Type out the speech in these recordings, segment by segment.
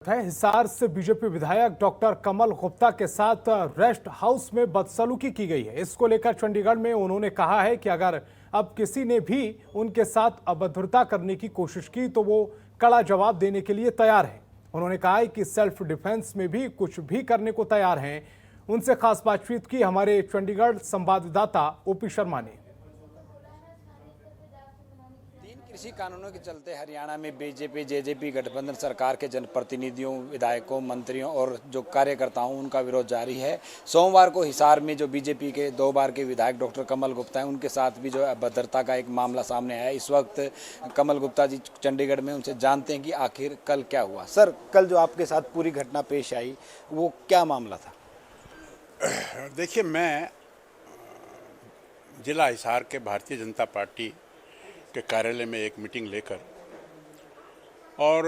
है हिसार से बीजेपी विधायक डॉक्टर कमल गुप्ता के साथ रेस्ट हाउस में बदसलूकी की गई है। इसको लेकर चंडीगढ़ में उन्होंने कहा है कि अगर अब किसी ने भी उनके साथ अभद्रता करने की कोशिश की तो वो कड़ा जवाब देने के लिए तैयार है। उन्होंने कहा है कि सेल्फ डिफेंस में भी कुछ भी करने को तैयार हैं। उनसे खास बातचीत की हमारे चंडीगढ़ संवाददाता ओपी शर्मा ने। कृषि कानूनों के चलते हरियाणा में बीजेपी जेजेपी गठबंधन सरकार के जनप्रतिनिधियों, विधायकों, मंत्रियों और जो कार्यकर्ताओं उनका विरोध जारी है। सोमवार को हिसार में जो बीजेपी के 2 बार के विधायक डॉक्टर कमल गुप्ता हैं उनके साथ भी जो अभद्रता का एक मामला सामने आया। इस वक्त कमल गुप्ता जी चंडीगढ़ में, उनसे जानते हैं कि आखिर कल क्या हुआ। सर, कल जो आपके साथ पूरी घटना पेश आई वो क्या मामला था? देखिए, मैं जिला हिसार के भारतीय जनता पार्टी के कार्यालय में एक मीटिंग लेकर और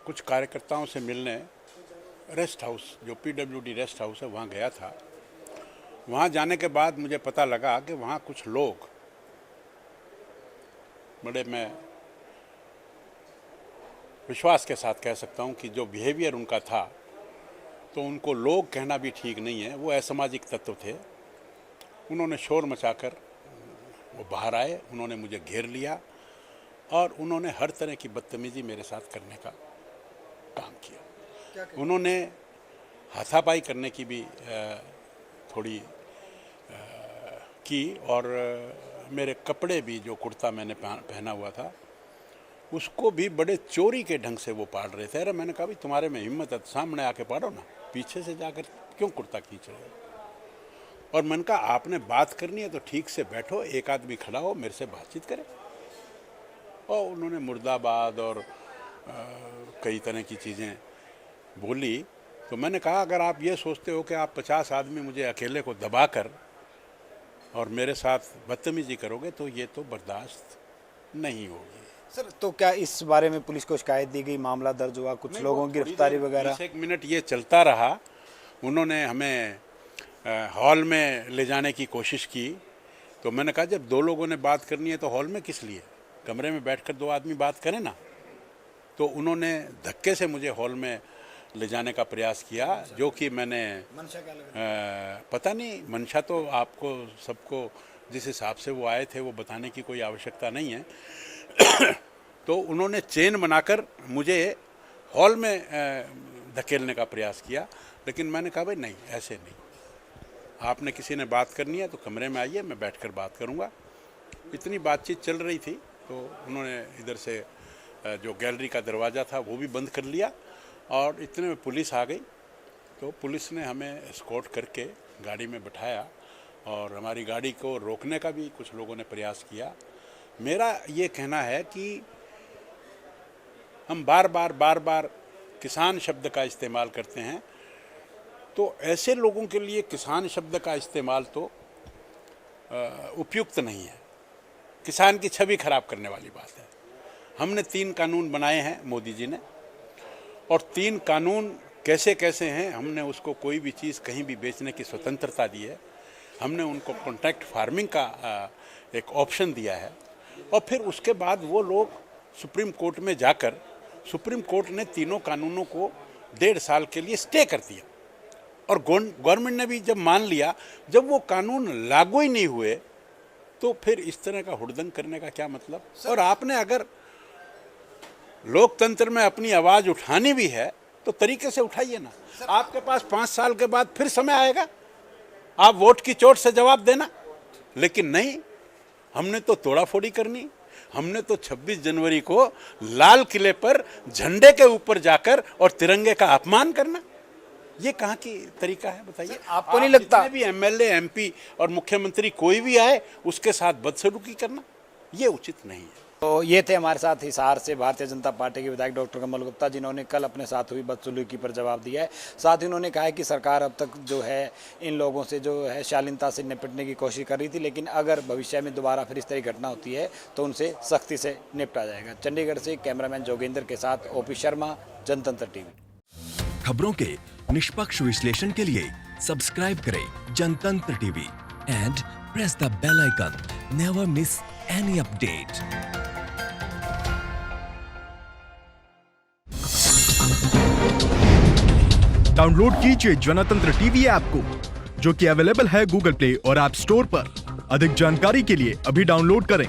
कुछ कार्यकर्ताओं से मिलने रेस्ट हाउस, जो पीडब्ल्यूडी रेस्ट हाउस है, वहाँ गया था। वहाँ जाने के बाद मुझे पता लगा कि वहाँ कुछ लोग बड़े, मैं विश्वास के साथ कह सकता हूँ कि जो बिहेवियर उनका था, तो उनको लोग कहना भी ठीक नहीं है, वो असामाजिक तत्व थे। उन्होंने शोर मचाकर वो बाहर आए, उन्होंने मुझे घेर लिया और उन्होंने हर तरह की बदतमीजी मेरे साथ करने का काम किया। उन्होंने हाथापाई करने की भी थोड़ी की और मेरे कपड़े भी, जो कुर्ता मैंने पहना हुआ था, उसको भी बड़े चोरी के ढंग से वो पाड़ रहे थे। अरे मैंने कहा, भाई तुम्हारे में हिम्मत है तो सामने आके पाड़ो ना, पीछे से जाकर क्यों कुर्ता खींच रहे हो? और मैंने कहा, आपने बात करनी है तो ठीक से बैठो, एक आदमी खड़ा हो, मेरे से बातचीत करे। और उन्होंने मुर्दाबाद और कई तरह की चीज़ें बोली। तो मैंने कहा, अगर आप ये सोचते हो कि आप 50 आदमी मुझे अकेले को दबाकर और मेरे साथ बदतमीजी करोगे तो ये तो बर्दाश्त नहीं होगी। सर, तो क्या इस बारे में पुलिस को शिकायत दी गई, मामला दर्ज हुआ, कुछ लोगों की गिरफ्तारी वगैरह? 1 मिनट ये चलता रहा। उन्होंने हमें हॉल में ले जाने की कोशिश की। तो मैंने कहा, जब 2 लोगों ने बात करनी है तो हॉल में किस लिए? कमरे में बैठकर 2 आदमी बात करें ना। तो उन्होंने धक्के से मुझे हॉल में ले जाने का प्रयास किया, जो कि मैंने पता नहीं, मंशा तो आपको सबको जिस हिसाब से वो आए थे वो बताने की कोई आवश्यकता नहीं है। तो उन्होंने चेन बनाकर मुझे हॉल में धकेलने का प्रयास किया, लेकिन मैंने कहा, भाई नहीं, ऐसे नहीं, आपने किसी ने बात करनी है तो कमरे में आइए, मैं बैठकर बात करूंगा। इतनी बातचीत चल रही थी तो उन्होंने इधर से जो गैलरी का दरवाज़ा था वो भी बंद कर लिया और इतने में पुलिस आ गई। तो पुलिस ने हमें एस्कॉर्ट करके गाड़ी में बिठाया और हमारी गाड़ी को रोकने का भी कुछ लोगों ने प्रयास किया। मेरा ये कहना है कि हम बार बार किसान शब्द का इस्तेमाल करते हैं, तो ऐसे लोगों के लिए किसान शब्द का इस्तेमाल तो उपयुक्त नहीं है। किसान की छवि खराब करने वाली बात है। हमने 3 कानून बनाए हैं मोदी जी ने, और 3 कानून कैसे कैसे हैं, हमने उसको कोई भी चीज़ कहीं भी बेचने की स्वतंत्रता दी है। हमने उनको कॉन्ट्रैक्ट फार्मिंग का एक ऑप्शन दिया है। और फिर उसके बाद वो लोग सुप्रीम कोर्ट में जाकर, सुप्रीम कोर्ट ने तीनों कानूनों को 1.5 साल के लिए स्टे कर दिया। और गवर्नमेंट ने भी जब मान लिया, जब वो कानून लागू ही नहीं हुए, तो फिर इस तरह का हुड़दंग करने का क्या मतलब? और आपने अगर लोकतंत्र में अपनी आवाज़ उठानी भी है तो तरीके से उठाइए ना। आपके पास 5 साल के बाद फिर समय आएगा, आप वोट की चोट से जवाब देना। लेकिन नहीं, हमने तो तोड़ाफोड़ी करनी। हमने तो 26 जनवरी को लाल किले पर झंडे के ऊपर जाकर और तिरंगे का अपमान करना, ये कहाँ की तरीका है बताइए? आपको नहीं लगता भी एमएलए, एमपी और मुख्यमंत्री कोई भी आए उसके साथ बदसलूकी करना ये उचित नहीं है। तो ये थे हमारे साथ हिसार से भारतीय जनता पार्टी के विधायक डॉक्टर कमल गुप्ता, जिन्होंने कल अपने साथ हुई बदसलूकी पर जवाब दिया है। साथ ही उन्होंने कहा है कि सरकार अब तक जो है इन लोगों से जो है शालीनता से निपटने की कोशिश कर रही थी, लेकिन अगर भविष्य में दोबारा फिर इस तरह की घटना होती है तो उनसे सख्ती से निपटा जाएगा। चंडीगढ़ से कैमरामैन जोगेंद्र के साथ ओपी शर्मा, जनतंत्र टीवी। खबरों के निष्पक्ष विश्लेषण के लिए सब्सक्राइब करें Jantantra TV and press the bell icon. Never miss any update. Download कीजिए जनतंत्र टीवी ऐप को, जो कि अवेलेबल है गूगल प्ले और ऐप स्टोर पर। अधिक जानकारी के लिए अभी डाउनलोड करें।